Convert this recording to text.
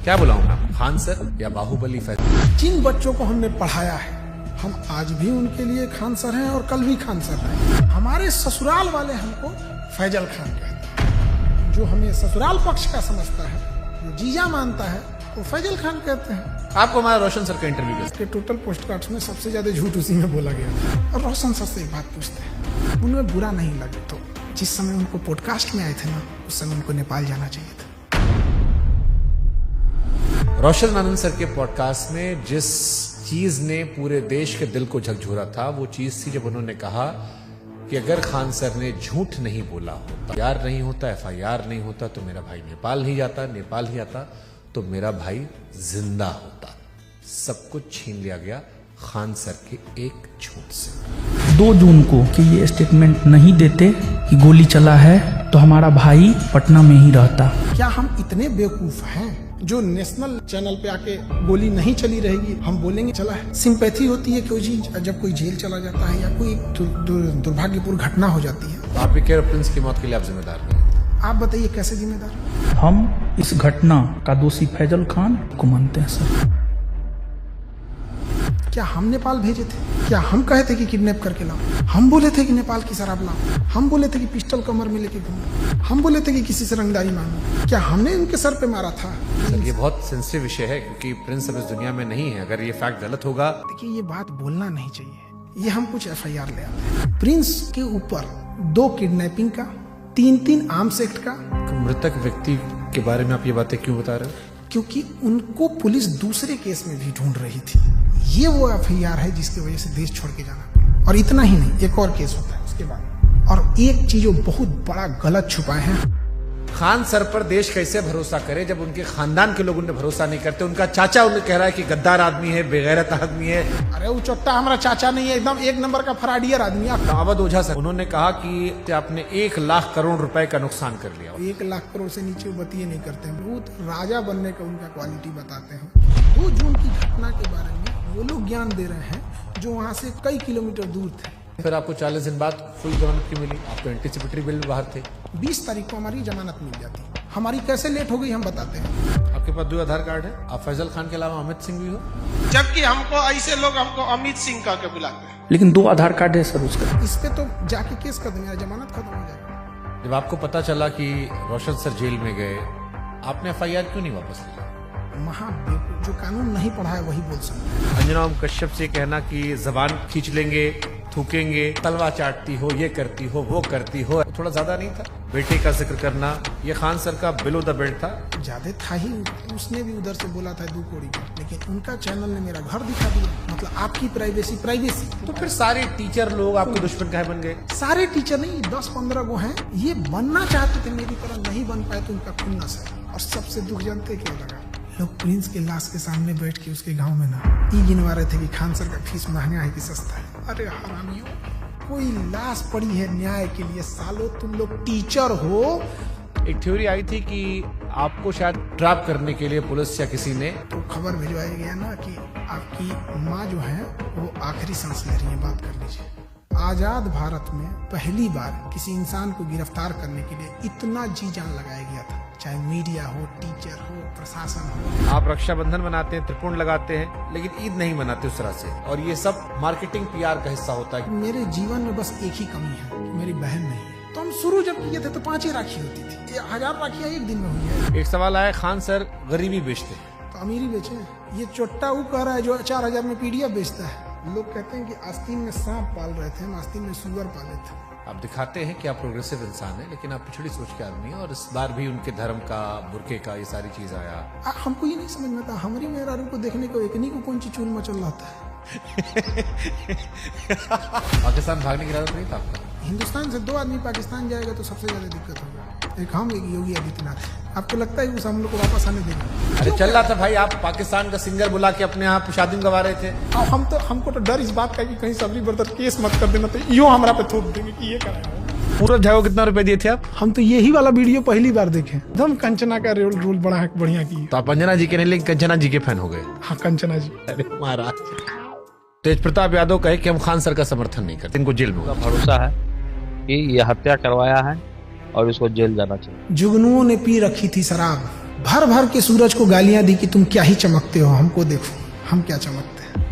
क्या बुलाऊं मैं, खान सर या बाहुबली फैजल? जिन बच्चों को हमने पढ़ाया है हम आज भी उनके लिए खान सर हैं और कल भी खान सर हैं। हमारे ससुराल वाले हमको फैजल खान कहते हैं। जो हमें ससुराल पक्ष का समझता है, जो जीजा मानता है, वो फैजल खान कहते हैं। आपको हमारा रोशन सर का इंटरव्यू कैसे? टोटल पोस्ट कार्ड्स में सबसे ज्यादा झूठ उसी में बोला गया था। और रोशन सर से एक बात पूछते हैं, उनमें बुरा नहीं लगे तो जिस समय उनको पॉडकास्ट में आए थे ना, उस समय उनको नेपाल जाना चाहिए था। रोशन आनंद सर के पॉडकास्ट में जिस चीज ने पूरे देश के दिल को झकझोरा था, वो चीज थी जब उन्होंने कहा कि अगर खान सर ने झूठ नहीं बोला होता, FIR नहीं होता, FIR नहीं होता, तो मेरा भाई नेपाल नहीं जाता, नेपाल नहीं आता तो मेरा भाई जिंदा होता। सब कुछ छीन लिया गया खान सर के एक झूठ से। 2 जून को कि ये स्टेटमेंट नहीं देते कि गोली चला है तो हमारा भाई पटना में ही रहता। क्या हम इतने बेवकूफ हैं जो नेशनल चैनल पे आके गोली नहीं चली रहेगी हम बोलेंगे चला है? सिंपैथी होती है कोई चीज जब कोई जेल चला जाता है या कोई दुर्भाग्यपूर्ण घटना हो जाती है। तो आपके केयर प्रिंस की मौत के लिए आप जिम्मेदार नहीं? आप बताइए कैसे जिम्मेदार? हम इस घटना का दोषी फैजल खान को मानते हैं सर। क्या हम नेपाल भेजे थे? क्या हम कहे थे कि किडनैप करके लाओ? हम बोले थे कि नेपाल की शराब लाओ? हम बोले थे कि पिस्टल कमर में लेके घूमो? हम बोले थे कि किसी से रंगदारी मांगो? क्या हमने उनके सर पे मारा था? सर ये बहुत सेंसिटिव विषय है क्योंकि प्रिंस अब इस दुनिया में नहीं है। अगर ये फैक्ट गलत होगा, देखिए ये बात बोलना नहीं चाहिए। ये हम कुछ FIR ले आते हैं। प्रिंस के ऊपर 2 किडनैपिंग का, 3 आर्म्स एक्ट का। तो मृतक व्यक्ति के बारे में आप ये बातें क्यों बता रहे हो? क्योंकि उनको पुलिस दूसरे केस में भी ढूंढ रही थी। ये वो FIR है जिसकी वजह से देश छोड़ के जाना पड़ा। और इतना ही नहीं, एक और केस होता है उसके बाद। और एक चीज जो बहुत बड़ा गलत छुपाए हैं, खान सर पर देश कैसे भरोसा करे जब उनके खानदान के लोग उन्हें भरोसा नहीं करते? उनका चाचा उन्हें कह रहा है कि गद्दार आदमी है, बेगैरत आदमी है। अरे वो चोट्टा हमारा चाचा नहीं है, एकदम 1 नंबर का फराडियर आदमी है। अवध ओझा सर उन्होंने कहा कि आपने 1 लाख करोड़ रुपए का नुकसान कर लिया। 1 लाख करोड़ से नीचे वो बतिए नहीं करते हैं। वो तो राजा बनने का उनका क्वालिटी बताते हैं। 2 जून की घटना के बारे में वो लोग ज्ञान दे रहे हैं जो वहाँ से कई किलोमीटर दूर थे। फिर आपको 40 दिन बाद फुल जमानत क्यों मिली? आप तो एंटीसिपेटरी बिल बाहर थे। 20 तारीख को हमारी जमानत मिल जाती। हमारी कैसे लेट हो गई हम बताते हैं। आपके पास 2 आधार कार्ड है। आप फैजल खान के अलावा अमित सिंह भी हो, जबकि हमको ऐसे लोग हमको अमित सिंह कह के बुलाते हैं। लेकिन 2 आधार कार्ड है सर उसका। इस पे तो जाके केस कर देंगे, जमानत खत्म हो जाएगी। जब आपको पता चला कि रोशन सर जेल में गए, आपने FIR क्यों नहीं वापस लिया? महाबेवकूफ, जो कानून नहीं पढ़ा है वही बोल सकता है। अंजना कश्यप से कहना कि जबान खींच लेंगे, थूकेंगे, तलवा चाटती हो, ये करती हो, वो करती हो, थोड़ा ज्यादा नहीं था? बेटे का जिक्र करना, ये खान सर का बिलो द बेल्ट था। ज्यादा था ही। उसने भी उधर से बोला था 2 कौड़ी का, लेकिन उनका चैनल ने मेरा घर दिखा दिया। मतलब आपकी प्राइवेसी। तो फिर सारे टीचर लोग आपके दुश्मन काहे बन गए? सारे टीचर नहीं, 10-15 वो हैं, ये बनना चाहते थे मेरी तरह, नहीं बन पाए तो उनका खुन्नस है। और सबसे दुख जानते क्या लगा? लोग प्रिंस के लाश के सामने बैठ के उसके गांव में ना ये गिनवा रहे थे कि खान सर का फीस महंगा है कि सस्ता है। अरे हरामियों, कोई लाश पड़ी है न्याय के लिए, सालो तुम लोग टीचर हो। एक थ्योरी आई थी कि आपको शायद ट्रैप करने के लिए पुलिस या किसी ने तो खबर भिजवाया गया ना कि आपकी माँ जो है वो आखिरी सांस ले रही है, बात कर लीजिए। आजाद भारत में पहली बार किसी इंसान को गिरफ्तार करने के लिए इतना जी जान लगाया गया था, चाहे मीडिया हो, टीचर हो, प्रशासन हो। आप रक्षाबंधन मनाते हैं, त्रिपुंड लगाते हैं, लेकिन ईद नहीं मनाते उस तरह से, और ये सब मार्केटिंग PR का हिस्सा होता है। मेरे जीवन में बस एक ही कमी है कि मेरी बहन नहीं है। तो हम शुरू जब किए थे तो 5 ही राखी होती थी, 1000 राखियां एक दिन में हुई है। एक सवाल आया, खान सर गरीबी बेचते हैं तो अमीरी बेचे। ये चोट्टा वो कह रहा है जो 4000 में PDF बेचता है। लोग कहते हैं कि आस्तीन में सांप पाल रहे थे, हम आस्तीन में सुअर पाले थे। आप दिखाते हैं कि आप प्रोग्रेसिव इंसान हैं, लेकिन आप पिछड़ी सोच के आदमी हैं। और इस बार भी उनके धर्म का, बुरके का, ये सारी चीज आया। हमको ये नहीं समझ में आता, हमारी मेहरारू को देखने को एकनी को कौन सी चूल मचल रहा होता है। पाकिस्तान भागने की इरादा नहीं था आपका? हिंदुस्तान से 2 आदमी पाकिस्तान जाएगा तो सबसे ज्यादा दिक्कत होगा। एक हम, एक योगी आदित्यनाथ। आपको लगता है कि हम लोग को वापस आने देंगे? अरे चल रहा था भाई, आप पाकिस्तान का सिंगर बुला के अपने यहाँ शादी गवा रहे थे। अब हमको तो डर इस बात का कि कहीं सबरी ब्रदर केस मत कर देना, तो यो हमारा पे थोप देंगे कि ये कराया। पूरा झाओ कितना रुपए दिए थे आप? हम तो यही वाला वीडियो पहली बार देखे। एकदम कंचना का रोल बड़ा है, बढ़िया की। तो आप अंजना जी के नहीं, लेकिन कंचना जी के फैन हो गए। हाँ, कंचना जी। अरे महाराज, तेज प्रताप यादव कहे कि हम खान सर का समर्थन नहीं करते, इनको जेल में भरोसा है कि ये हत्या करवाया है और इसको जेल जाना चाहिए। जुगनुओं ने पी रखी थी शराब, भर भर के सूरज को गालियां दी कि तुम क्या ही चमकते हो, हमको देखो हम क्या चमकते हैं।